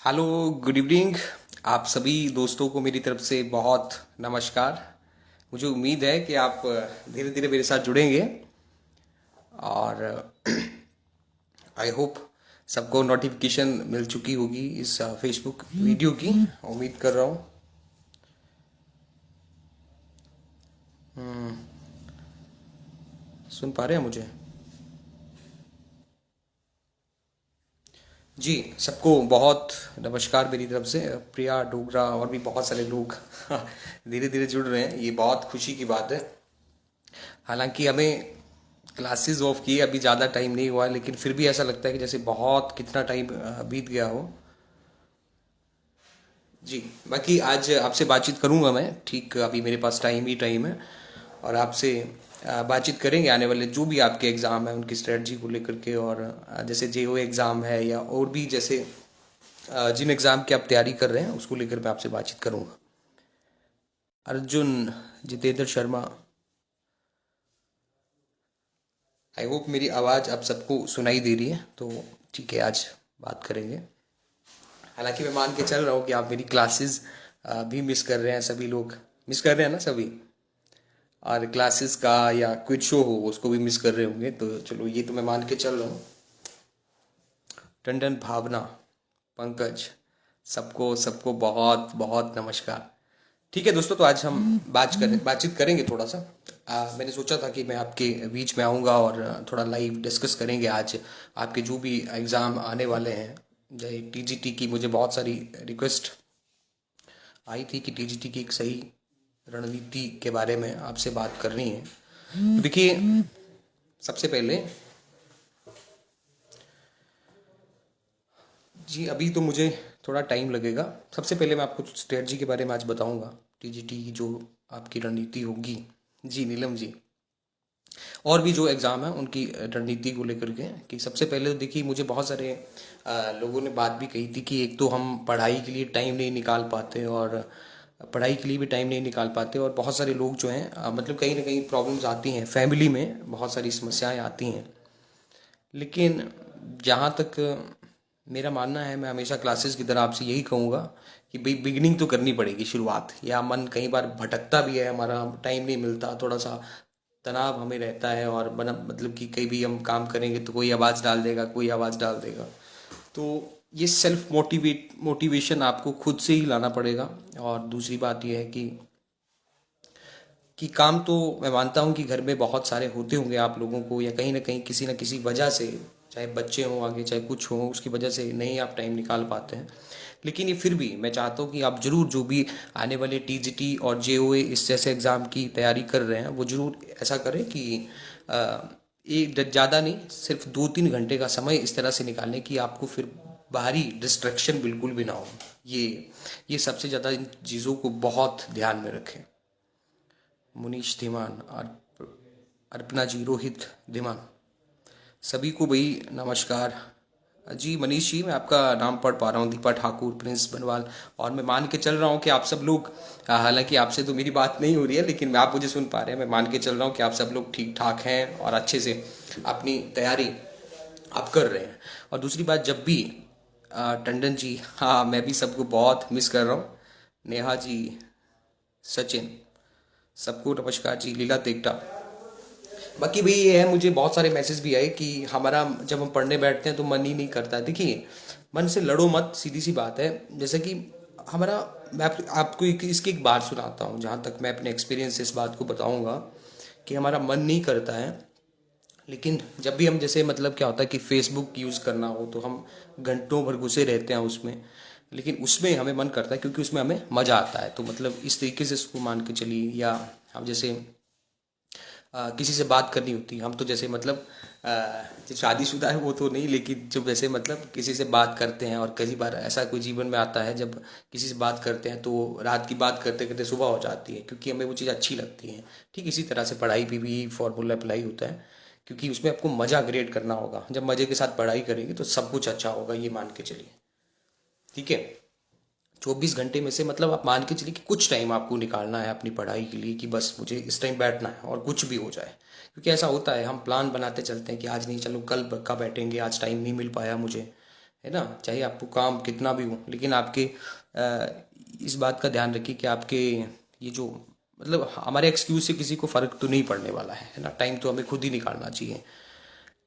Hello, good evening. आप सभी दोस्तों को मेरी तरफ से बहुत नमस्कार। मुझे उम्मीद है कि आप धीरे धीरे मेरे साथ जुड़ेंगे और आई होप सबको नोटिफिकेशन मिल चुकी होगी इस फेसबुक वीडियो की। उम्मीद कर रहा हूँ। सुन पा रहे हैं मुझे? जी, सबको बहुत नमस्कार मेरी तरफ से। प्रिया डोगरा और भी बहुत सारे लोग धीरे धीरे जुड़ रहे हैं, ये बहुत खुशी की बात है। हालांकि हमें क्लासेस ऑफ किए अभी ज़्यादा टाइम नहीं हुआ है, लेकिन फिर भी ऐसा लगता है कि जैसे बहुत कितना टाइम बीत गया हो। जी, बाकी आज आपसे बातचीत करूंगा मैं। ठीक अभी मेरे पास टाइम ही टाइम है और आपसे बातचीत करेंगे आने वाले जो भी आपके एग्ज़ाम है उनकी स्ट्रेटजी को लेकर के। और जैसे जेओ एग्ज़ाम है या और भी जैसे जिन एग्ज़ाम की आप तैयारी कर रहे हैं उसको लेकर मैं आपसे बातचीत करूंगा। अर्जुन जितेंद्र शर्मा, आई होप मेरी आवाज़ आप सबको सुनाई दे रही है। तो ठीक है, आज बात करेंगे। हालांकि मैं मान के चल रहा हूँ कि आप मेरी क्लासेस भी मिस कर रहे हैं, सभी लोग मिस कर रहे हैं ना सभी। और क्लासेस का या क्विज शो हो उसको भी मिस कर रहे होंगे, तो चलो ये तो मैं मान के चल रहा हूँ। टंडन, भावना, पंकज, सबको सबको बहुत बहुत नमस्कार। ठीक है दोस्तों, तो आज हम बातचीत करेंगे थोड़ा सा। मैंने सोचा था कि मैं आपके बीच में आऊँगा और थोड़ा लाइव डिस्कस करेंगे आज आपके जो भी एग्ज़ाम आने वाले हैं। जैसे टीजीटी की मुझे बहुत सारी रिक्वेस्ट आई थी कि टीजीटी की एक सही रणनीति के बारे में आपसे बात करनी है। तो देखिए, सबसे पहले जी अभी तो मुझे थोड़ा टाइम लगेगा। सबसे पहले मैं आपको स्ट्रेटजी के बारे में आज बताऊंगा, टीजीटी की जो आपकी रणनीति होगी। जी नीलम जी, और भी जो एग्ज़ाम है उनकी रणनीति को लेकर के कि सबसे पहले तो देखिए, मुझे बहुत सारे लोगों ने बात भी कही थी कि एक तो हम पढ़ाई के लिए टाइम नहीं निकाल पाते और पढ़ाई के लिए भी टाइम नहीं निकाल पाते, और बहुत सारे लोग जो हैं मतलब कहीं ना कहीं प्रॉब्लम्स आती हैं, फैमिली में बहुत सारी समस्याएं आती हैं। लेकिन जहाँ तक मेरा मानना है, मैं हमेशा क्लासेस की तरह आपसे यही कहूँगा कि भाई बिगिनिंग तो करनी पड़ेगी, शुरुआत। या मन कई बार भटकता भी है, हमारा टाइम नहीं मिलता, थोड़ा सा तनाव हमें रहता है और बना मतलब कि कहीं भी हम काम करेंगे तो कोई आवाज़ डाल देगा, कोई आवाज़ डाल देगा। तो ये सेल्फ मोटिवेशन आपको खुद से ही लाना पड़ेगा। और दूसरी बात यह है कि काम तो मैं मानता हूँ कि घर में बहुत सारे होते होंगे आप लोगों को, या कहीं ना कहीं किसी न किसी वजह से, चाहे बच्चे हों आगे चाहे कुछ हो, उसकी वजह से नहीं आप टाइम निकाल पाते हैं। लेकिन ये फिर भी मैं चाहता हूँ कि आप ज़रूर जो भी आने वाले टीजीटी और जेओए इस जैसे एग्ज़ाम की तैयारी कर रहे हैं वो ज़रूर ऐसा करें कि एक ज़्यादा नहीं, सिर्फ 2-3 घंटे का समय इस तरह से निकालें कि आपको फिर बाहरी डिस्ट्रैक्शन बिल्कुल भी ना हो। ये ये सबसे ज़्यादा इन चीज़ों को बहुत ध्यान में रखें। मुनीश धीमान, अर्पणा जी, रोहित धीमान, सभी को भाई नमस्कार। जी मनीष जी, मैं आपका नाम पढ़ पा रहा हूँ, दीपा ठाकुर, प्रिंस बनवाल। और मैं मान के चल रहा हूँ कि आप सब लोग, हालांकि आपसे तो मेरी बात नहीं हो रही है लेकिन आप मुझे सुन पा रहे हैं। मैं मान के चल रहा हूँ कि आप सब लोग ठीक ठाक हैं और अच्छे से अपनी तैयारी आप कर रहे हैं। और दूसरी बात, जब भी टंडन जी, हाँ मैं भी सबको बहुत मिस कर रहा हूँ। नेहा जी, सचिन, सबको नमस्कार जी। लीला तेगटा। बाकी भाई ये है, मुझे बहुत सारे मैसेज भी आए कि हमारा जब हम पढ़ने बैठते हैं तो मन ही नहीं करता। देखिए, मन से लड़ो मत, सीधी सी बात है। जैसे कि हमारा, मैं आपको इसकी एक बात सुनाता हूँ, जहाँ तक मैं अपने एक्सपीरियंस से इस बात को बताऊँगा कि हमारा मन नहीं करता है। लेकिन जब भी हम, जैसे मतलब क्या होता है कि फेसबुक यूज़ करना हो तो हम घंटों भर घुसे रहते हैं उसमें। लेकिन उसमें हमें मन करता है क्योंकि उसमें हमें मज़ा आता है। तो मतलब इस तरीके से इसको मान के चलिए। या हम जैसे किसी से बात करनी होती है, हम तो जैसे मतलब जो शादीशुदा है वो तो नहीं, लेकिन जब जैसे मतलब किसी से बात करते हैं, और कई बार ऐसा कोई जीवन में आता है जब किसी से बात करते हैं तो रात की बात करते करते सुबह हो जाती है, क्योंकि हमें वो चीज़ अच्छी लगती है। ठीक इसी तरह से पढ़ाई पे भी फॉर्मूला अप्लाई होता है, क्योंकि उसमें आपको मज़ा क्रिएट करना होगा। जब मज़े के साथ पढ़ाई करेंगे तो सब कुछ अच्छा होगा, ये मान के चलिए। ठीक है, 24 घंटे में से मतलब आप मान के चलिए कि कुछ टाइम आपको निकालना है अपनी पढ़ाई के लिए, कि बस मुझे इस टाइम बैठना है और कुछ भी हो जाए। क्योंकि ऐसा होता है, हम प्लान बनाते चलते हैं कि आज नहीं, चलो कल पक्का बैठेंगे, आज टाइम नहीं मिल पाया मुझे, है ना। चाहे आपको काम कितना भी हो, लेकिन आपके इस बात का ध्यान रखिए कि आपके ये जो मतलब हमारे एक्सक्यूज से किसी को फ़र्क तो नहीं पड़ने वाला है ना। टाइम तो हमें खुद ही निकालना चाहिए।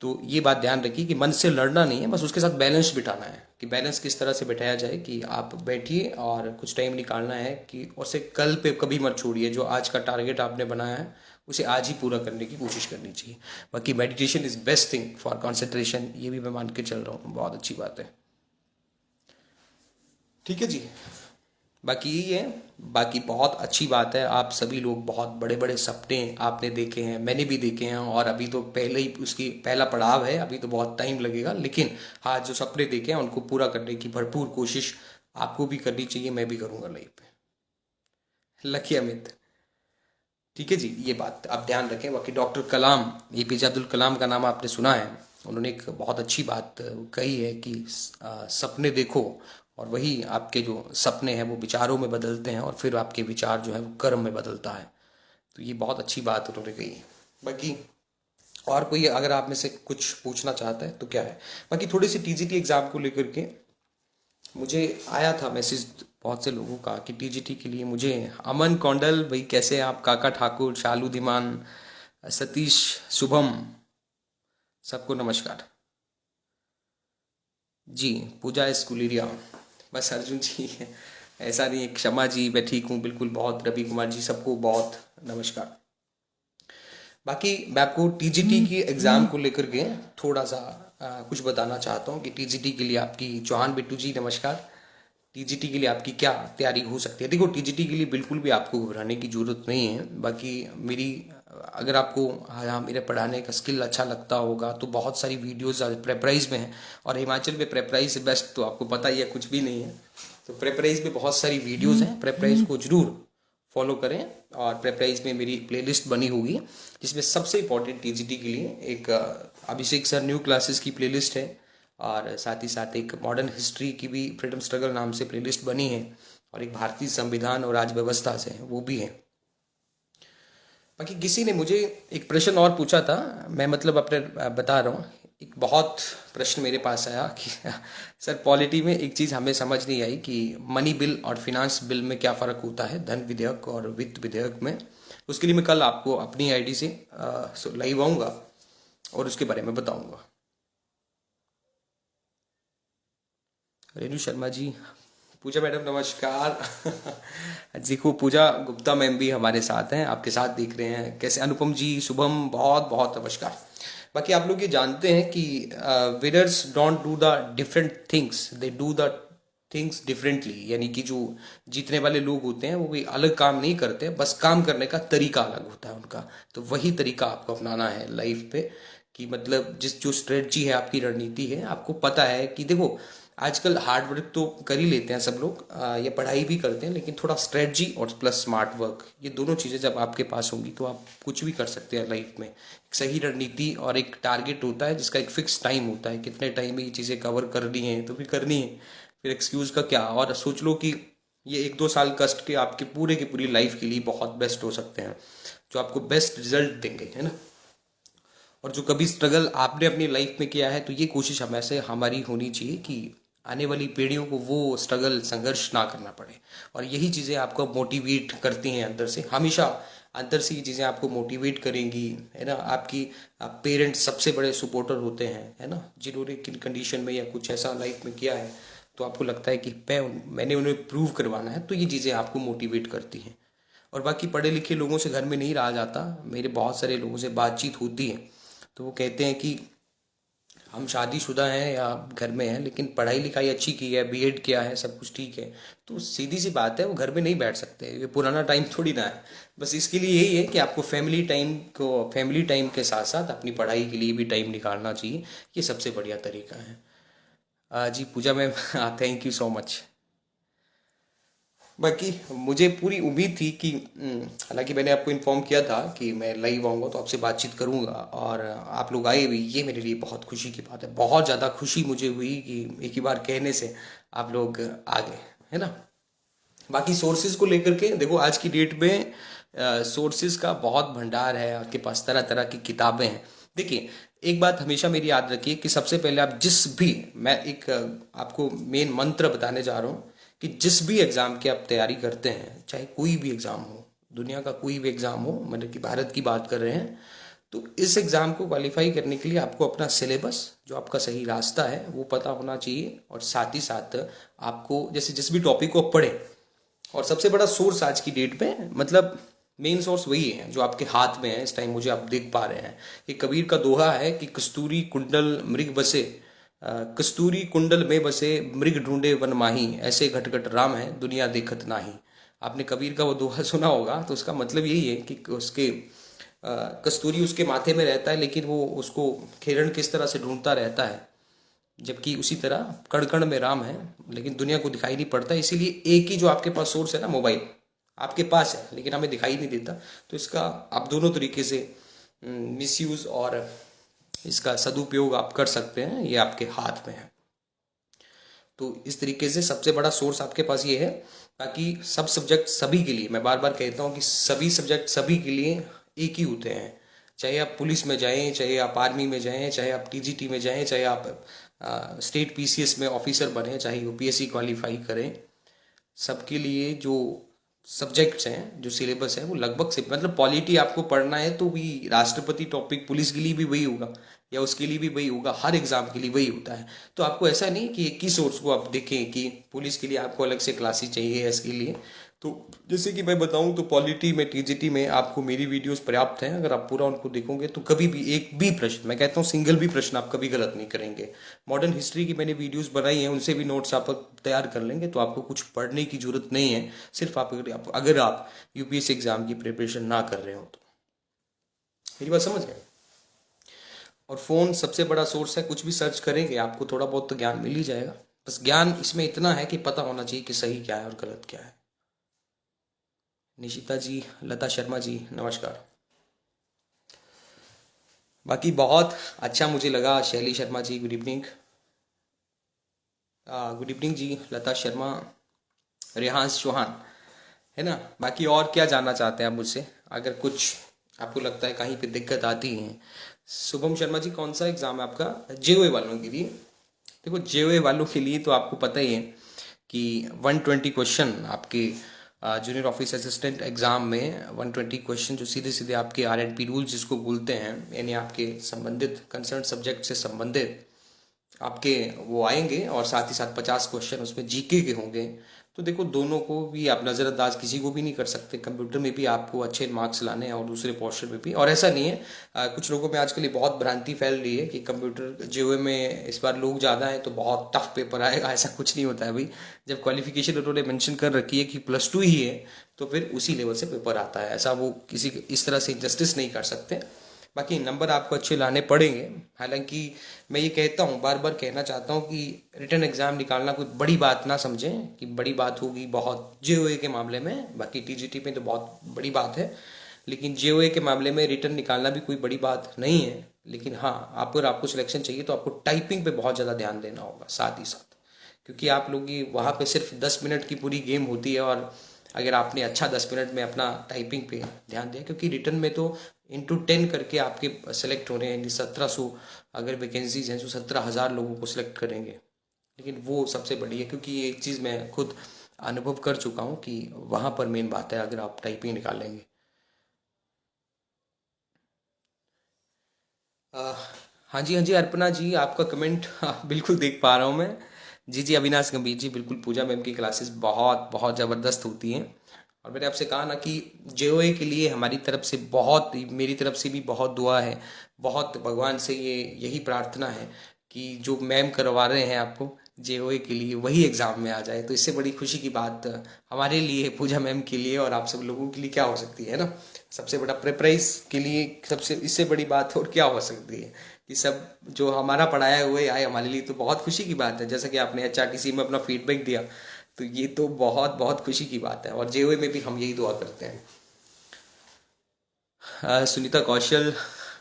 तो ये बात ध्यान रखिए कि मन से लड़ना नहीं है, बस उसके साथ बैलेंस बिठाना है कि बैलेंस किस तरह से बिठाया जाए कि आप बैठिए और कुछ टाइम निकालना है कि उसे कल पे कभी मत छोड़िए। जो आज का टारगेट आपने बनाया है उसे आज ही पूरा करने की कोशिश करनी चाहिए। बाकी meditation is best thing for concentration, ये भी मैं मान के चल रहा हूँ, बहुत अच्छी बात है। ठीक है जी। बाकी यही है। बाकी बहुत अच्छी बात है, आप सभी लोग बहुत बड़े बड़े सपने आपने देखे हैं, मैंने भी देखे हैं, और अभी तो पहले ही उसकी पहला पड़ाव है, अभी तो बहुत टाइम लगेगा। लेकिन हाँ, जो सपने देखे हैं उनको पूरा करने की भरपूर कोशिश आपको भी करनी चाहिए, मैं भी करूँगा लाइफ पे। लकी अमित। ठीक है जी, ये बात आप ध्यान रखें। बाकी डॉक्टर कलाम, एपीजे अब्दुल कलाम का नाम आपने सुना है। उन्होंने एक बहुत अच्छी बात कही है कि सपने देखो, और वही आपके जो सपने हैं वो विचारों में बदलते हैं, और फिर आपके विचार जो है वो कर्म में बदलता है। तो ये बहुत अच्छी बात उन्होंने कही है। बाकी और कोई अगर आप में से कुछ पूछना चाहता है तो क्या है। बाकी थोड़ी सी टीजीटी एग्ज़ाम को लेकर के मुझे आया था मैसेज बहुत से लोगों का कि टीजीटी के लिए मुझे अमन कौंडल भाई कैसे हैं आप, काका ठाकुर, शालू धीमान, सतीश, शुभम, सबको नमस्कार जी। पूजा स्कूलेरिया, बस अर्जुन जी ऐसा नहीं है, क्षमा जी मैं ठीक हूँ बिल्कुल, बहुत रवि कुमार जी, सबको बहुत नमस्कार। बाकी मैं आपको टीजीटी की एग्ज़ाम को लेकर के थोड़ा सा कुछ बताना चाहता हूँ कि टीजीटी के लिए आपकी, चौहान बिट्टू जी नमस्कार, टीजीटी के लिए आपकी क्या तैयारी हो सकती है। देखो टीजीटी के लिए बिल्कुल भी आपको घबराने की ज़रूरत नहीं है। बाकी मेरी, अगर आपको हाँ मेरे पढ़ाने का स्किल अच्छा लगता होगा तो बहुत सारी वीडियोस प्रेपराइज में हैं, और हिमाचल में प्रेपराइज से बेस्ट तो आपको पता ही है कुछ भी नहीं है। तो प्रेपराइज में बहुत सारी वीडियोस हैं, प्रेपराइज को जरूर फॉलो करें। और प्रेपराइज में मेरी प्लेलिस्ट बनी होगी जिसमें सबसे इम्पोर्टेंट टीजीटी के लिए एक अभिषेक सर न्यू क्लासेस की प्लेलिस्ट है, और साथ ही साथ एक मॉडर्न हिस्ट्री की भी फ्रीडम स्ट्रगल नाम से प्लेलिस्ट बनी है, और एक भारतीय संविधान और राज्य व्यवस्था से वो भी है। बाकी किसी ने मुझे एक प्रश्न और पूछा था, मैं मतलब अपने बता रहा हूँ। एक बहुत प्रश्न मेरे पास आया कि सर पॉलिटी में एक चीज़ हमें समझ नहीं आई कि मनी बिल और फिनांस बिल में क्या फ़र्क होता है, धन विधेयक और वित्त विधेयक में। उसके लिए मैं कल आपको अपनी आईडी से लाइव आऊँगा और उसके बारे में बताऊँगा। रेणु शर्मा जी, पूजा मैडम नमस्कार देखो पूजा गुप्ता मैम भी हमारे साथ हैं, आपके साथ देख रहे हैं कैसे। अनुपम जी, शुभम, बहुत बहुत नमस्कार। बाकी आप लोग ये जानते हैं कि winners don't do the different things, they do the things differently. यानी कि जो जीतने वाले लोग होते हैं वो कोई अलग काम नहीं करते, बस काम करने का तरीका अलग होता है उनका। तो वही तरीका आपको अपनाना है लाइफ पे, कि मतलब जिस जो स्ट्रेटजी है आपकी, रणनीति है, आपको पता है कि देखो आजकल हार्ड वर्क तो कर ही लेते हैं सब लोग, या पढ़ाई भी करते हैं, लेकिन थोड़ा स्ट्रेटजी और प्लस स्मार्ट वर्क, ये दोनों चीज़ें जब आपके पास होंगी तो आप कुछ भी कर सकते हैं लाइफ में। एक सही रणनीति और एक टारगेट होता है जिसका एक फिक्स टाइम होता है, कितने टाइम में ये चीज़ें कवर करनी है तो फिर करनी है, फिर एक्सक्यूज़ का क्या। और सोच लो कि ये 1-2 साल कष्ट के आपके पूरे की पूरी लाइफ के लिए बहुत बेस्ट हो सकते हैं, जो आपको बेस्ट रिजल्ट देंगे, है ना। और जो कभी स्ट्रगल आपने अपनी लाइफ में किया है तो ये कोशिश हमेशा हमारी होनी चाहिए कि आने वाली पीढ़ियों को वो स्ट्रगल, संघर्ष ना करना पड़े। और यही चीज़ें आपको मोटिवेट करती हैं अंदर से, हमेशा अंदर से ये चीज़ें आपको मोटिवेट करेंगी, है ना। आपकी पेरेंट्स सबसे बड़े सपोर्टर होते हैं, है ना, जिन्होंने किन कंडीशन में या कुछ ऐसा लाइफ में किया है तो आपको लगता है कि मैंने उन्हें प्रूव करवाना है, तो ये चीज़ें आपको मोटिवेट करती हैं। और बाकी पढ़े लिखे लोगों से घर में नहीं रहा जाता, मेरे बहुत सारे लोगों से बातचीत होती है तो वो कहते हैं कि हम शादीशुदा हैं या घर में हैं लेकिन पढ़ाई लिखाई अच्छी की है, बीएड किया है, सब कुछ ठीक है। तो सीधी सी बात है, वो घर में नहीं बैठ सकते, ये पुराना टाइम थोड़ी ना है। बस इसके लिए यही है कि आपको फैमिली टाइम के साथ साथ अपनी पढ़ाई के लिए भी टाइम निकालना चाहिए, ये सबसे बढ़िया तरीका है। जी Pooja ma'am thank you so much. बाकी मुझे पूरी उम्मीद थी कि हालांकि मैंने आपको इन्फॉर्म किया था कि मैं लाइव आऊँगा तो आपसे बातचीत करूँगा, और आप लोग आए भी, ये मेरे लिए बहुत खुशी की बात है। बहुत ज़्यादा खुशी मुझे हुई कि एक ही बार कहने से आप लोग आ गए, है ना। बाकी सोर्सेज को लेकर के देखो, आज की डेट में सोर्सेज का बहुत भंडार है आपके पास, तरह तरह की किताबें हैं। देखिए एक बात हमेशा मेरी याद रखिए कि सबसे पहले आप जिस भी, मैं एक आपको मेन मंत्र बताने जा रहा हूँ कि जिस भी एग्ज़ाम की आप तैयारी करते हैं, चाहे कोई भी एग्ज़ाम हो, दुनिया का कोई भी एग्ज़ाम हो, मतलब कि भारत की बात कर रहे हैं, तो इस एग्ज़ाम को क्वालिफाई करने के लिए आपको अपना सिलेबस, जो आपका सही रास्ता है, वो पता होना चाहिए। और साथ ही साथ आपको जैसे जिस भी टॉपिक को पढ़े, और सबसे बड़ा सोर्स आज की डेट में, मतलब मेन सोर्स वही है जो आपके हाथ में है इस टाइम, मुझे आप देख पा रहे हैं कि कबीर का दोहा है कि कस्तूरी कुंडल मृग बसे, कस्तूरी कुंडल में बसे मृग ढूंढे वन माही, ऐसे घटघट राम है दुनिया देखत नाही। आपने कबीर का वो दोहा सुना होगा, तो उसका मतलब यही है कि उसके कस्तूरी उसके माथे में रहता है, लेकिन वो उसको हिरण किस तरह से ढूंढता रहता है, जबकि उसी तरह कण कण में राम है, लेकिन दुनिया को दिखाई नहीं पड़ता। इसीलिए एक ही जो आपके पास सोर्स है ना, मोबाइल आपके पास है लेकिन हमें दिखाई नहीं देता, तो इसका आप दोनों तरीके से मिसयूज और इसका सदुपयोग आप कर सकते हैं, ये आपके हाथ में है। तो इस तरीके से सबसे बड़ा सोर्स आपके पास ये है। बाकी सब सब्जेक्ट सभी के लिए, मैं बार बार कहता हूँ कि सभी सब्जेक्ट सभी के लिए एक ही होते हैं। चाहे आप पुलिस में जाएं, चाहे आप आर्मी में जाएं, चाहे आप टीजीटी में जाएं, चाहे आप स्टेट पीसीएस में ऑफिसर बने, चाहे यूपीएससी क्वालिफाई करें, सबके लिए जो सब्जेक्ट्स हैं, जो सिलेबस है, वो लगभग से, मतलब पॉलिटी आपको पढ़ना है तो भी राष्ट्रपति टॉपिक पुलिस के लिए भी वही होगा, या उसके लिए भी वही होगा, हर एग्जाम के लिए वही होता है। तो आपको ऐसा नहीं कि एक ही सोर्स को आप देखें कि पुलिस के लिए आपको अलग से क्लासेस चाहिए, इसके लिए। तो जैसे कि मैं बताऊं तो पॉलिटी में, टीजीटी में आपको मेरी वीडियोस पर्याप्त हैं। अगर आप पूरा उनको देखोगे तो कभी भी एक भी प्रश्न, मैं कहता हूँ सिंगल भी प्रश्न, आप कभी गलत नहीं करेंगे। मॉडर्न हिस्ट्री की मैंने वीडियोस बनाई हैं, उनसे भी नोट्स आप तैयार कर लेंगे, तो आपको कुछ पढ़ने की जरूरत नहीं है। सिर्फ अगर आप यूपीएससी एग्जाम की प्रिपरेशन ना कर रहे हो तो। मेरी बात समझ गए? और फ़ोन सबसे बड़ा सोर्स है, कुछ भी सर्च करेंगे आपको थोड़ा बहुत तो ज्ञान मिल ही जाएगा। बस ज्ञान इसमें इतना है कि पता होना चाहिए कि सही क्या है और गलत क्या है। निशिता जी, लता शर्मा जी, नमस्कार। बाकी बहुत अच्छा मुझे लगा। शैली Sharma ji, good evening. Good evening जी, लता शर्मा, रेहांस चौहान, है ना। बाकी और क्या जानना चाहते हैं आप मुझसे, अगर कुछ आपको लगता है कहीं पे दिक्कत आती है। शुभम शर्मा जी, कौन सा एग्ज़ाम है आपका? जेओए वालों के लिए। देखो, जेओए वालों के लिए तो आपको पता ही है कि 120 क्वेश्चन आपके जूनियर ऑफिस असिस्टेंट एग्ज़ाम में 120 क्वेश्चन जो सीधे सीधे आपके आरएनपी रूल जिसको बोलते हैं, यानी आपके संबंधित कंसर्न सब्जेक्ट से संबंधित आपके वो आएंगे, और साथ ही साथ 50 क्वेश्चन उसमें जीके के होंगे। तो देखो, दोनों को भी आप नज़रअंदाज किसी को भी नहीं कर सकते। कंप्यूटर में भी आपको अच्छे मार्क्स लाने हैं और दूसरे पोर्शन में भी। और ऐसा नहीं है, कुछ लोगों में आजकल ये बहुत भ्रांति फैल रही है कि कंप्यूटर जेओए में इस बार लोग ज़्यादा हैं तो बहुत टफ पेपर आएगा। ऐसा कुछ नहीं होता है भाई। जब क्वालिफिकेशन उन्होंने मेंशन कर रखी है कि +2 ही है, तो फिर उसी लेवल से पेपर आता है। ऐसा वो किसी इस तरह से जस्टिस नहीं कर सकते। बाकी नंबर आपको अच्छे लाने पड़ेंगे। हालांकि मैं ये कहता हूँ, बार बार कहना चाहता हूँ कि रिटन एग्ज़ाम निकालना कोई बड़ी बात ना समझें कि बड़ी बात होगी बहुत जेओए के मामले में। बाकी टीजीटी में तो बहुत बड़ी बात है, लेकिन जेओए के मामले में रिटन निकालना भी कोई बड़ी बात नहीं है। लेकिन हाँ, अगर आपको सिलेक्शन चाहिए तो आपको टाइपिंग पे बहुत ज़्यादा ध्यान देना होगा साथ ही साथ, क्योंकि आप लोग की वहाँ पे सिर्फ 10 मिनट की पूरी गेम होती है। और अगर आपने अच्छा 10 मिनट में अपना टाइपिंग पे ध्यान दिया, क्योंकि रिटर्न में तो इंटू 10 करके आपके सेलेक्ट हो रहे हैं, 1700 अगर वैकेंसीज हैं तो 17,000 लोगों को सिलेक्ट करेंगे। लेकिन वो सबसे बड़ी है, क्योंकि ये एक चीज़ मैं खुद अनुभव कर चुका हूँ कि वहाँ पर मेन बात है अगर आप टाइपिंग निकालेंगे। हाँ जी, हाँ जी, अर्पणा जी, आपका कमेंट बिल्कुल देख पा रहा हूँ मैं। जी जी, अविनाश गंभीर जी, बिल्कुल पूजा मैम की क्लासेस बहुत बहुत ज़बरदस्त होती हैं। और मैंने आपसे कहा ना कि जेओए के लिए हमारी तरफ से बहुत, मेरी तरफ से भी बहुत दुआ है, बहुत भगवान से ये यही प्रार्थना है कि जो मैम करवा रहे हैं आपको जेओए के लिए वही एग्ज़ाम में आ जाए। तो इससे बड़ी खुशी की बात हमारे लिए, पूजा मैम के लिए और आप सब लोगों के लिए क्या हो सकती है ना। सबसे बड़ा प्रेपराइज के लिए सबसे इससे बड़ी बात और क्या हो सकती है कि सब जो हमारा पढ़ाया हुए आए हमारे लिए, तो बहुत खुशी की बात है। जैसा कि आपने एचआरटीसी में अपना फीडबैक दिया, तो ये तो बहुत बहुत खुशी की बात है। और जेओए में भी हम यही दुआ करते हैं। सुनीता कौशल,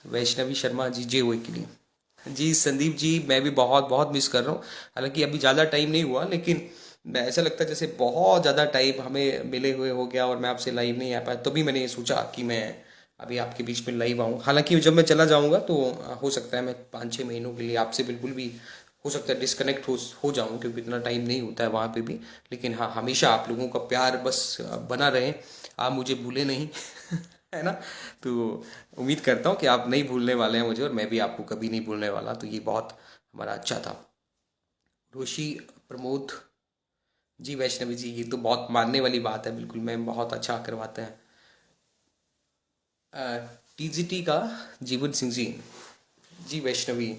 वैष्णवी शर्मा जी, जेओए के लिए। जी संदीप जी, मैं भी बहुत बहुत मिस कर रहा हूँ। हालांकि अभी ज़्यादा टाइम नहीं हुआ, लेकिन मैं ऐसा लगता है जैसे बहुत ज़्यादा टाइम हमें मिले हुए हो गया और मैं आपसे लाइव नहीं आ पाया। तभी मैंने ये सोचा कि मैं अभी आपके बीच में लाइव आऊँ। हालांकि जब मैं चला जाऊँगा तो हो सकता है मैं 5-6 महीनों के लिए आपसे बिल्कुल भी हो सकता है डिस्कनेक्ट हो जाऊँ, क्योंकि इतना टाइम नहीं होता है वहाँ पे भी। लेकिन हाँ, हमेशा आप लोगों का प्यार बस बना रहे, आप मुझे भूले नहीं है ना। तो उम्मीद करता हूँ कि आप नहीं भूलने वाले हैं मुझे, और मैं भी आपको कभी नहीं भूलने वाला। तो ये बहुत हमारा अच्छा था। रोशी प्रमोद जी, वैष्णवी जी, ये तो बहुत मानने वाली बात है, बिल्कुल मैम बहुत अच्छा करवाते हैं। टीजीटी का जीवन सिंह जी, जी वैष्णवी।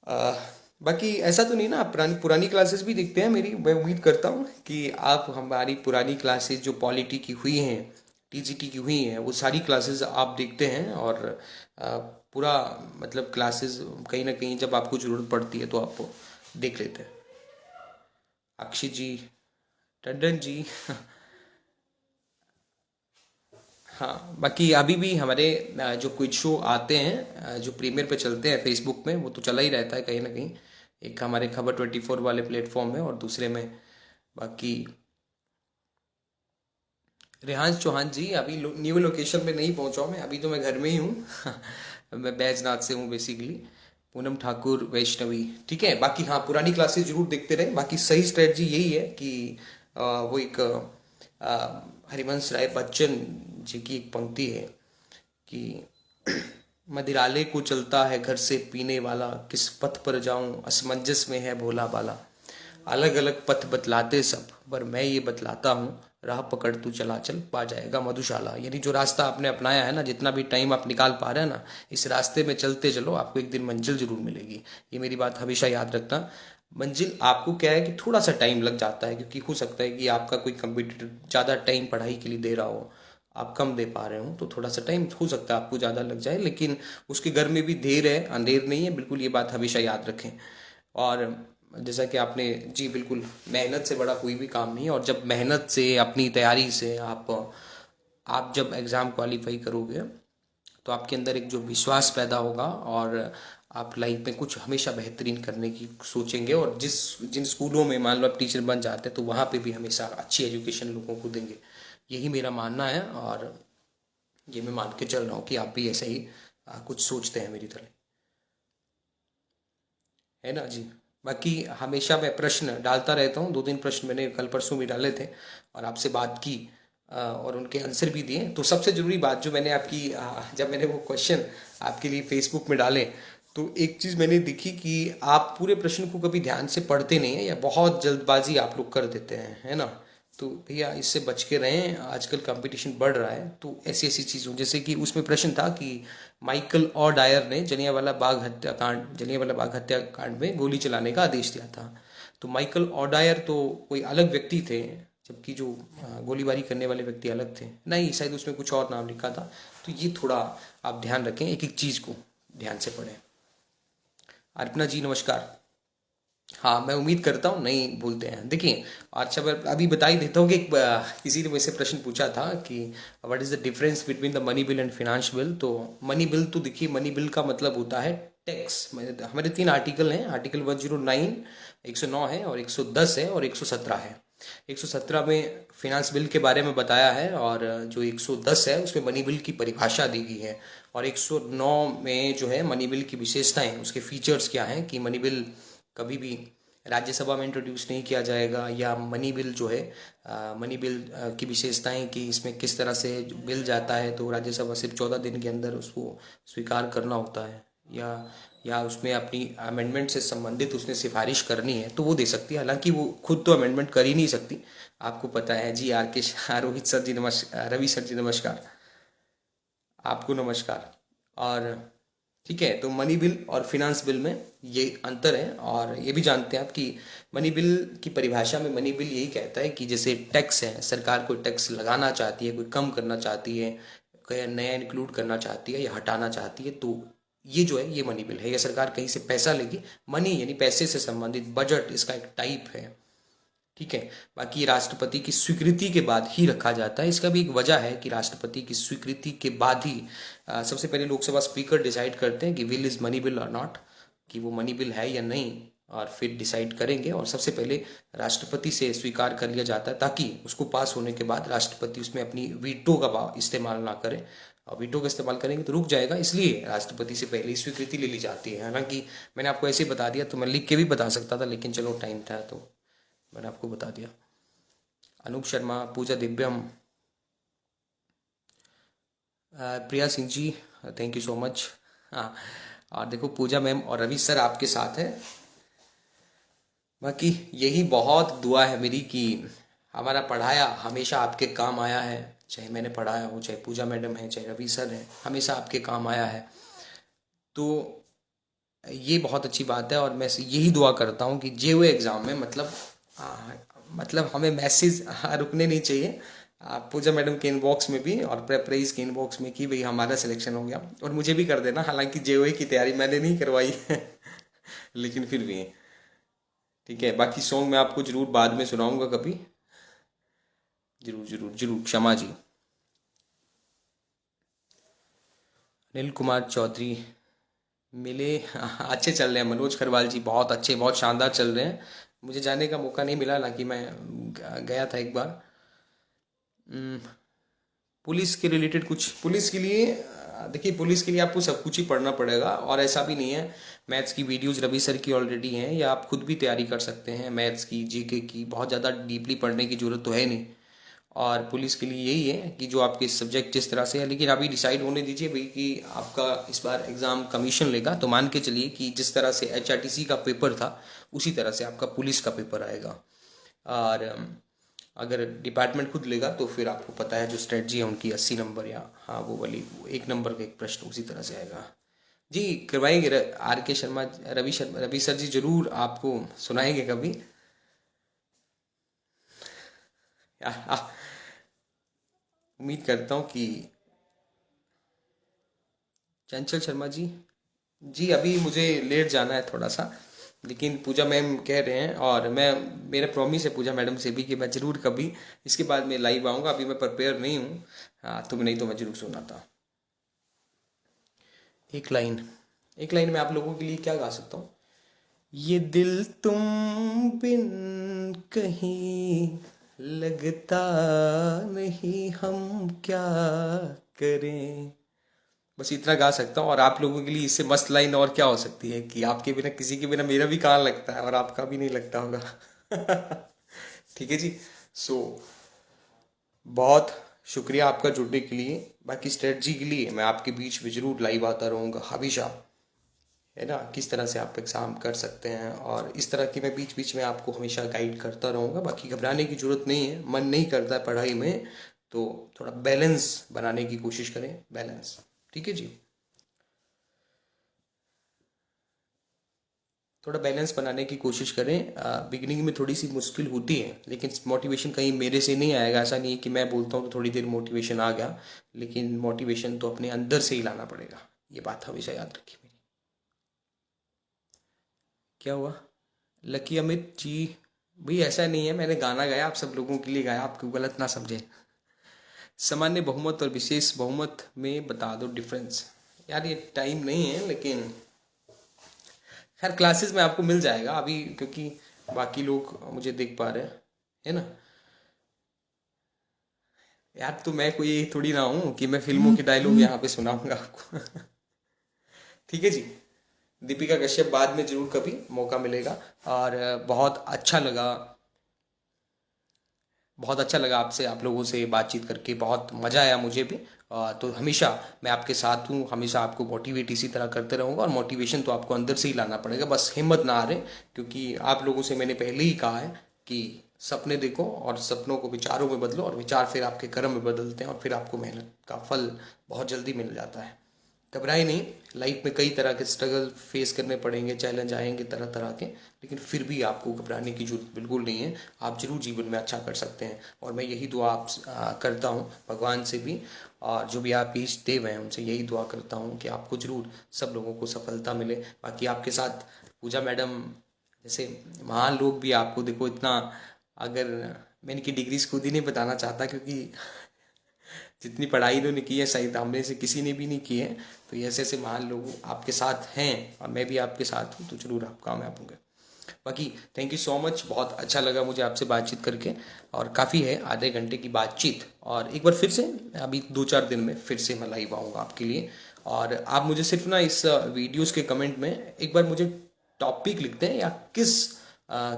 अ, बाकी ऐसा तो नहीं ना, आप पुरानी पुरानी क्लासेस भी देखते हैं मेरी। मैं उम्मीद करता हूँ कि आप हमारी पुरानी क्लासेस जो पॉलिटी की हुई हैं, टीजीटी की हुई हैं, वो सारी क्लासेस आप देखते हैं। और पूरा मतलब क्लासेस कहीं ना कहीं जब आपको ज़रूरत पड़ती है तो आप देख लेते हैं। अक्षय जी, टंडन जी हाँ, बाकी अभी भी हमारे जो क्विज शो आते हैं, जो प्रीमियर पे चलते हैं फेसबुक में, वो तो चला ही रहता है कहीं ना कहीं। एक हमारे खबर 24 वाले प्लेटफॉर्म में, और दूसरे में बाकी। रेहांश चौहान जी, अभी न्यू लोकेशन पे नहीं पहुंचा हूं मैं, अभी तो मैं घर में ही हूँ मैं बैजनाथ से हूँ बेसिकली। पूनम ठाकुर, वैष्णवी, ठीक है। बाकी हाँ, पुरानी क्लासेस जरूर देखते रहे। बाकी सही स्ट्रेटजी यही है कि वो एक हरिवंश राय बच्चन जी की एक पंक्ति है कि मदिराले को चलता है घर से पीने वाला, किस पथ पर जाऊं असमंजस में है भोला बाला। अलग अलग पथ बतलाते सब, पर मैं ये बतलाता हूँ, राह पकड़ तू चला चल पा जाएगा मधुशाला। यानी जो रास्ता आपने अपनाया है ना, जितना भी टाइम आप निकाल पा रहे हैं ना, इस रास्ते में चलते चलो, आपको एक दिन मंजिल जरूर मिलेगी। ये मेरी बात हमेशा याद रखना। मंजिल आपको क्या है कि थोड़ा सा टाइम लग जाता है, क्योंकि हो सकता है कि आपका कोई कंप्यूटर ज़्यादा टाइम पढ़ाई के लिए दे रहा हो, आप कम दे पा रहे हो, तो थोड़ा सा टाइम हो सकता है आपको ज़्यादा लग जाए। लेकिन उसके घर में भी देर है, अंधेर नहीं है, बिल्कुल ये बात हमेशा याद रखें। और जैसा कि आपने जी बिल्कुल, मेहनत से बड़ा कोई भी काम नहीं है। और जब मेहनत से, अपनी तैयारी से आप जब एग्ज़ाम क्वालिफाई करोगे, तो आपके अंदर एक जो विश्वास पैदा होगा, और आप लाइफ में कुछ हमेशा बेहतरीन करने की सोचेंगे। और जिन स्कूलों में मान लो आप टीचर बन जाते हैं, तो वहाँ पे भी हमेशा अच्छी एजुकेशन लोगों को देंगे। यही मेरा मानना है, और ये मैं मान के चल रहा हूँ कि आप भी ऐसे ही कुछ सोचते हैं मेरी तरह, है ना जी। बाकी हमेशा मैं प्रश्न डालता रहता हूँ, 2-3 प्रश्न मैंने कल परसों भी डाले थे, और आपसे बात की, और उनके आंसर भी दिए। तो सबसे ज़रूरी बात जो मैंने आपकी जब मैंने वो क्वेश्चन आपके लिए फेसबुक में डाले, तो एक चीज़ मैंने देखी कि आप पूरे प्रश्न को कभी ध्यान से पढ़ते नहीं हैं, या बहुत जल्दबाजी आप लोग कर देते हैं, है ना। तो भैया इससे बच के रहें, आजकल कंपटीशन बढ़ रहा है। तो ऐसी ऐसी चीज़ों, जैसे कि उसमें प्रश्न था कि माइकल और डायर ने जलियांवाला बाग हत्याकांड में गोली चलाने का आदेश दिया था। तो माइकल और डायर तो कोई अलग व्यक्ति थे, जबकि जो गोलीबारी करने वाले व्यक्ति अलग थे। नहीं, शायद उसमें कुछ और नाम लिखा था। तो ये थोड़ा आप ध्यान रखें, एक एक चीज़ को ध्यान से पढ़ें। अर्पणा जी नमस्कार। हाँ, मैं उम्मीद करता हूँ नहीं भूलते हैं। देखिए, अच्छा मैं अभी बता ही देता हूँ कि किसी ने मुझसे प्रश्न पूछा था कि what is the difference between the money bill and finance bill. तो मनी बिल, तो देखिए मनी बिल का मतलब होता है टैक्स। हमारे 3 आर्टिकल हैं, आर्टिकल 109, 109 है, और 110 है, और 117 है। 117 में फिनांस बिल के बारे में बताया है, और जो 110 है उसमें मनी बिल की परिभाषा दी गई है। और 109 में जो है मनी बिल की विशेषताएं, उसके फीचर्स क्या हैं, कि मनी बिल कभी भी राज्यसभा में इंट्रोड्यूस नहीं किया जाएगा, या मनी बिल जो है मनी बिल की विशेषताएं कि इसमें किस तरह से जो बिल जाता है तो राज्यसभा सिर्फ 14 दिन के अंदर उसको स्वीकार करना होता है, या उसमें अपनी अमेंडमेंट से संबंधित उसने सिफारिश करनी है तो वो दे सकती है। हालांकि वो खुद तो अमेंडमेंट कर ही नहीं सकती, आपको पता है। जी आर के रोहित सर जी नमस्कार, रवि सर जी नमस्कार, आपको नमस्कार। और ठीक है, तो मनी बिल और फिनांस बिल में ये अंतर है। और ये भी जानते हैं आप कि मनी बिल की परिभाषा में मनी बिल यही कहता है कि जैसे टैक्स है, सरकार कोई टैक्स लगाना चाहती है, कोई कम करना चाहती है, कोई नया इंक्लूड करना चाहती है, या हटाना चाहती है, तो ये जो है ये मनी बिल है। या सरकार कहीं से पैसा लेगी, मनी यानी पैसे से संबंधित, बजट इसका एक टाइप है, ठीक है। बाकी राष्ट्रपति की स्वीकृति के बाद ही रखा जाता है। इसका भी एक वजह है कि राष्ट्रपति की स्वीकृति के बाद ही सबसे पहले लोकसभा स्पीकर डिसाइड करते हैं कि विल इज मनी बिल और नॉट, कि वो मनी बिल है या नहीं। और फिर डिसाइड करेंगे। और सबसे पहले राष्ट्रपति से स्वीकार कर लिया जाता है, ताकि उसको पास होने के बाद राष्ट्रपति उसमें अपनी वीटो का इस्तेमाल ना करें। और वीटो का इस्तेमाल करेंगे तो रुक जाएगा, इसलिए राष्ट्रपति से पहले ही स्वीकृति ले ली जाती है। हालांकि मैंने आपको ऐसे ही बता दिया, तो मैं लिख के भी बता सकता था, लेकिन चलो टाइम था तो मैंने आपको बता दिया। अनूप शर्मा, पूजा दिव्यम, प्रिया Singh ji, thank you so much. हाँ, और देखो पूजा मैम और रवि सर आपके साथ हैं। बाकी यही बहुत दुआ है मेरी कि हमारा पढ़ाया हमेशा आपके काम आया है। चाहे मैंने पढ़ाया हो, चाहे पूजा मैडम है, चाहे रवि सर हैं, हमेशा आपके काम आया है। तो ये बहुत अच्छी बात है। और मैं यही दुआ करता हूँ कि जे हुए एग्ज़ाम में मतलब हमें मैसेज रुकने नहीं चाहिए। पूजा मैडम के इनबॉक्स में भी और प्रेप्राइज के इनबॉक्स में कि भाई हमारा सिलेक्शन हो गया, और मुझे भी कर देना। हालांकि जे की तैयारी मैंने नहीं करवाई है लेकिन फिर भी ठीक है। बाकी सॉन्ग मैं आपको जरूर बाद में सुनाऊंगा कभी, जरूर जरूर जरूर। क्षमा जी। अनिल कुमार चौधरी मिले, अच्छे चल रहे हैं। मनोज खरवाल जी बहुत अच्छे, बहुत शानदार चल रहे हैं। मुझे जाने का मौका नहीं मिला, हालांकि मैं गया था एक बार। हम्म, पुलिस के रिलेटेड कुछ, पुलिस के लिए देखिए, पुलिस के लिए आपको सब कुछ ही पढ़ना पड़ेगा, और ऐसा भी नहीं है। मैथ्स की वीडियोस रवि सर की ऑलरेडी हैं, या आप खुद भी तैयारी कर सकते हैं। मैथ्स की, जीके की बहुत ज़्यादा डीपली पढ़ने की ज़रूरत तो है नहीं। और पुलिस के लिए यही है कि जो आपके सब्जेक्ट जिस तरह से है, लेकिन अभी डिसाइड होने दीजिए भाई कि आपका इस बार एग्ज़ाम कमीशन लेगा, तो मान के चलिए कि जिस तरह से HRTC का पेपर था उसी तरह से आपका पुलिस का पेपर आएगा। और अगर डिपार्टमेंट खुद लेगा तो फिर आपको पता है जो स्ट्रेटजी है उनकी 80 नंबर, या हाँ वो वाली 1 नंबर का एक प्रश्न उसी तरह से आएगा। जी करवाएंगे। RK शर्मा, रवि सर जी जरूर आपको सुनाएंगे कभी। उम्मीद करता हूँ कि चंचल शर्मा जी, जी अभी मुझे लेट जाना है थोड़ा सा, लेकिन पूजा मैम कह रहे हैं, और मैं, मेरा प्रॉमिस है पूजा मैडम से भी कि मैं ज़रूर कभी इसके बाद में लाइव आऊँगा। अभी मैं प्रिपेयर नहीं हूँ। हाँ, तो नहीं तो मैं ज़रूर सुनाता। एक लाइन, एक लाइन में आप लोगों के लिए क्या गा सकता हूँ। ये दिल तुम बिन कहीं लगता नहीं, हम क्या करें। बस इतना गा सकता हूँ। और आप लोगों के लिए इससे मस्त लाइन और क्या हो सकती है कि आपके बिना, किसी के बिना मेरा भी कान लगता है और आपका भी नहीं लगता होगा ठीक है जी। सो बहुत शुक्रिया आपका जुड़ने के लिए। बाकी स्ट्रेटजी के लिए मैं आपके बीच में जरूर लाइव आता रहूँगा हमेशा, है ना, किस तरह से आप एग्ज़ाम कर सकते हैं, और इस तरह की मैं बीच बीच में आपको हमेशा गाइड करता रहूँगा। बाकी घबराने की ज़रूरत नहीं है। मन नहीं करता है पढ़ाई में तो थोड़ा बैलेंस बनाने की कोशिश करें, बैलेंस। ठीक है जी, थोड़ा बैलेंस बनाने की कोशिश करें। बिगिनिंग में थोड़ी सी मुश्किल होती है, लेकिन मोटिवेशन कहीं मेरे से नहीं आएगा। ऐसा नहीं है कि मैं बोलता हूँ तो थोड़ी देर मोटिवेशन आ गया, लेकिन मोटिवेशन तो अपने अंदर से ही लाना पड़ेगा। ये बात हमेशा याद रखिए मेरी। क्या हुआ लकी अमित जी? भाई ऐसा नहीं है, मैंने गाना गाया, आप सब लोगों के लिए गाया, आपको गलत ना समझे। सामान्य बहुमत और विशेष बहुमत में बता दो डिफरेंस। यार ये टाइम नहीं है, लेकिन खैर क्लासेस में आपको मिल जाएगा अभी, क्योंकि बाकी लोग मुझे देख पा रहे हैं, है ना। यार तो मैं कोई थोड़ी ना हूँ कि मैं फिल्मों के डायलॉग यहाँ पे सुनाऊंगा आपको ठीक है जी। दीपिका कश्यप बाद में जरूर कभी मौका मिलेगा। और बहुत अच्छा लगा, बहुत अच्छा लगा आपसे, आप लोगों से बातचीत करके बहुत मज़ा आया मुझे भी। तो हमेशा मैं आपके साथ हूँ, हमेशा आपको मोटिवेट इसी तरह करते रहूँगा। और मोटिवेशन तो आपको अंदर से ही लाना पड़ेगा, बस हिम्मत ना हारें। क्योंकि आप लोगों से मैंने पहले ही कहा है कि सपने देखो और सपनों को विचारों में बदलो, और विचार फिर आपके कर्म में बदलते हैं, और फिर आपको मेहनत का फल बहुत जल्दी मिल जाता है। घबराए नहीं, लाइफ में कई तरह के स्ट्रगल फेस करने पड़ेंगे, चैलेंज आएंगे तरह तरह के, लेकिन फिर भी आपको घबराने की जरूरत बिल्कुल नहीं है। आप जरूर जीवन में अच्छा कर सकते हैं। और मैं यही दुआ आप करता हूँ भगवान से भी, और जो भी आप इष्ट देव हैं उनसे यही दुआ करता हूँ कि आपको जरूर, सब लोगों को सफलता मिले। बाकी आपके साथ पूजा मैडम जैसे महान लोग भी आपको देखो इतना, अगर मैं इनकी डिग्रीज खुद ही नहीं बताना चाहता, क्योंकि जितनी पढ़ाई इन्होंने की है शायद हमने से किसी ने भी नहीं की है। तो ये ऐसे ऐसे महान लोग आपके साथ हैं, और मैं भी आपके साथ हूँ, तो जरूर आप कामयाब होंगे। बाकी थैंक यू सो मच, बहुत अच्छा लगा मुझे आपसे बातचीत करके। और काफ़ी है आधे घंटे की बातचीत, और एक बार फिर से अभी 2-4 दिन में फिर से मैं लाइव आऊँगा आपके लिए। और आप मुझे सिर्फ ना इस वीडियोस के कमेंट में एक बार मुझे टॉपिक लिखते हैं, या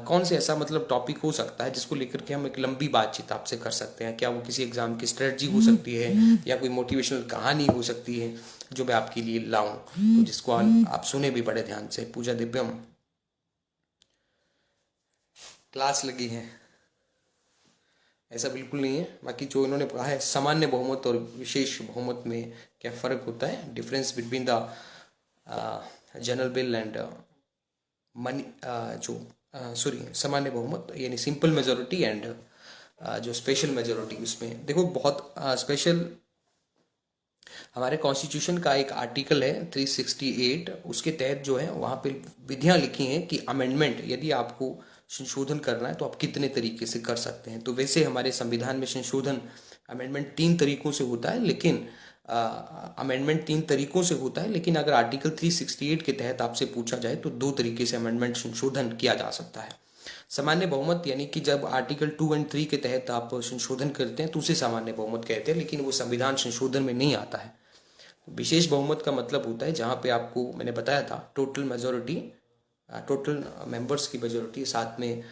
कौन से ऐसा मतलब टॉपिक हो सकता है जिसको लेकर के हम एक लंबी बातचीत आपसे कर सकते हैं। क्या वो किसी एग्ज़ाम की स्ट्रेटजी हो सकती है, या कोई मोटिवेशनल कहानी हो सकती है जो मैं आपके लिए लाऊं, तो जिसको आप सुने भी बड़े ध्यान से। पूजा दिव्यम, क्लास लगी है, ऐसा बिल्कुल नहीं है। बाकी जो इन्होंने कहा है सामान्य बहुमत और विशेष बहुमत में क्या फ़र्क होता है, difference between the general bill and money, जो सॉरी सामान्य बहुमत यानी सिंपल मेजोरिटी एंड जो स्पेशल मेजोरिटी, उसमें देखो बहुत स्पेशल। हमारे कॉन्स्टिट्यूशन का एक आर्टिकल है 368, उसके तहत जो है वहाँ पे विधियाँ लिखी हैं कि अमेंडमेंट यदि आपको संशोधन करना है तो आप कितने तरीके से कर सकते हैं। तो वैसे हमारे संविधान में संशोधन अमेंडमेंट 3 तरीकों से होता है, लेकिन अमेंडमेंट 3 तरीकों से होता है, लेकिन अगर आर्टिकल 368 के तहत आपसे पूछा जाए तो 2 तरीके से अमेंडमेंट संशोधन किया जा सकता है। सामान्य बहुमत यानी कि जब आर्टिकल 2 और 3 के तहत आप संशोधन करते हैं तो उसे सामान्य बहुमत कहते हैं, लेकिन वो संविधान संशोधन में नहीं आता है। विशेष बहुमत का मतलब होता है जहाँ पे आपको मैंने बताया था टोटल मेजोरिटी, टोटल मेंबर्स की मेजोरिटी, साथ में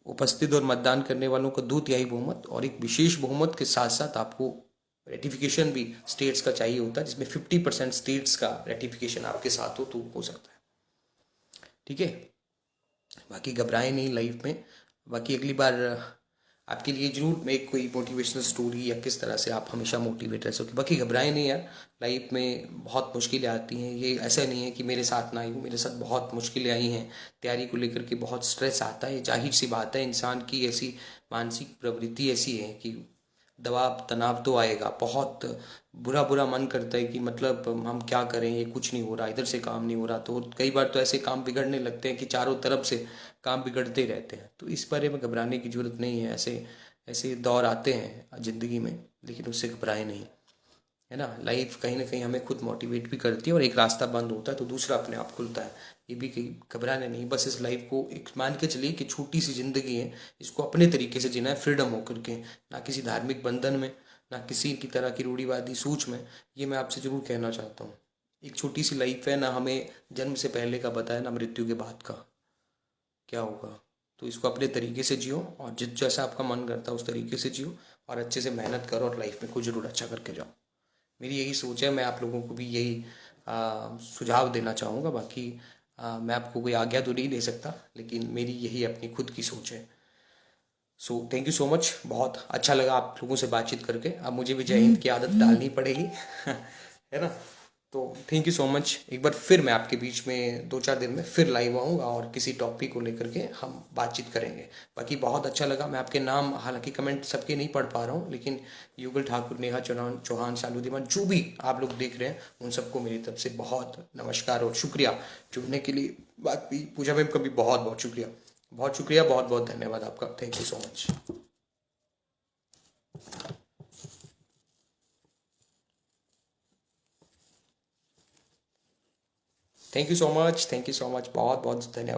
उपस्थित और मतदान करने वालों का 2/3 बहुमत, और एक विशेष बहुमत के साथ साथ आपको रेटिफिकेशन भी स्टेट्स का चाहिए होता है, जिसमें 50% स्टेट्स का रेटिफिकेशन आपके साथ हो तो हो सकता है। ठीक है, बाकी घबराएं नहीं लाइफ में। बाकी अगली बार आपके लिए जरूर मैं कोई मोटिवेशनल स्टोरी या किस तरह से आप हमेशा मोटिवेट रह सके। बाकी घबराएं नहीं यार, लाइफ में बहुत मुश्किलें आती हैं, ये ऐसा नहीं है कि मेरे साथ ना आई हो, मेरे साथ बहुत मुश्किलें आई हैं। तैयारी को लेकर के बहुत स्ट्रेस आता है, जाहिर सी बात है, इंसान की ऐसी मानसिक प्रवृत्ति ऐसी है कि दबाव तनाव तो आएगा, बहुत बुरा बुरा मन करता है कि मतलब हम क्या करें, ये कुछ नहीं हो रहा, इधर से काम नहीं हो रहा। तो कई बार तो ऐसे काम बिगड़ने लगते हैं कि चारों तरफ से काम बिगड़ते रहते हैं। तो इस बारे में घबराने की ज़रूरत नहीं है। ऐसे ऐसे दौर आते हैं ज़िंदगी में, लेकिन उससे घबराए नहीं, है ना। लाइफ कहीं ना कहीं हमें खुद मोटिवेट भी करती है, और एक रास्ता बंद होता है तो दूसरा अपने आप खुलता है। ये भी कहीं घबराने नहीं, बस इस लाइफ को एक मान के चलिए कि छोटी सी ज़िंदगी है, इसको अपने तरीके से जीना है, फ्रीडम होकर के, ना किसी धार्मिक बंधन में, ना किसी की तरह की रूढ़िवादी सोच में। ये मैं आपसे ज़रूर कहना चाहता हूँ। एक छोटी सी लाइफ है, ना हमें जन्म से पहले का पता है, ना मृत्यु के बाद का क्या होगा। तो इसको अपने तरीके से जियो, और जिस जैसा आपका मन करता है उस तरीके से जियो, और अच्छे से मेहनत करो, और लाइफ में कुछ ज़रूर अच्छा करके जाओ। मेरी यही सोच है, मैं आप लोगों को भी यही सुझाव देना चाहूँगा। बाकी मैं आपको कोई आज्ञा तो नहीं दे सकता, लेकिन मेरी यही अपनी खुद की सोच है। So thank you so much, बहुत अच्छा लगा आप लोगों से बातचीत करके। अब मुझे भी जय हिंद की आदत डालनी पड़ेगी है ना। तो थैंक यू सो मच, एक बार फिर मैं आपके बीच में 2-4 दिन में फिर लाइव आऊँगा, और किसी टॉपिक को लेकर के हम बातचीत करेंगे। बाकी बहुत अच्छा लगा। मैं आपके नाम हालांकि कमेंट सबके नहीं पढ़ पा रहा हूँ, लेकिन युगल ठाकुर, नेहा चौहान, शालू दीवान, जो भी आप लोग देख रहे हैं उन सबको मेरी तरफ से बहुत नमस्कार और शुक्रिया जुड़ने के लिए। बाकी पूजा मैम का भी बहुत बहुत शुक्रिया, बहुत शुक्रिया, बहुत बहुत धन्यवाद आपका। Thank you so much. Thank you so much, thank you so much, बहुत बहुत धन्यवाद।